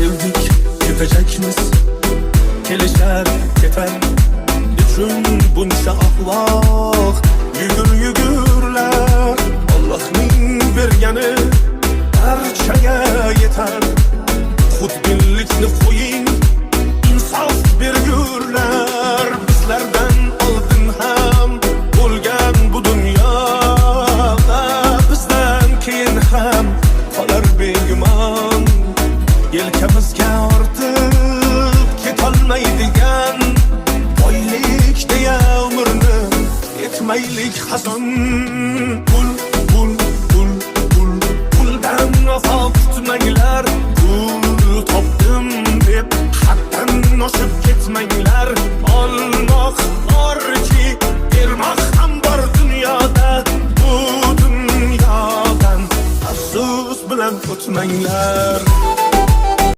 bildik ketecekmiz, kelişer keter. Üçün buncha ahvoq yugurlar, Allohning bergani barchaga yetar. Xudbinlikni qo'ying, insof bergurlar. Bizlardan oldin ham bo'lgan bu dunyoda, bizdan keyin ham qolar begumon. Yelkamizga ortib ketolmaydigan boylik deya umrni etmaylik hazon.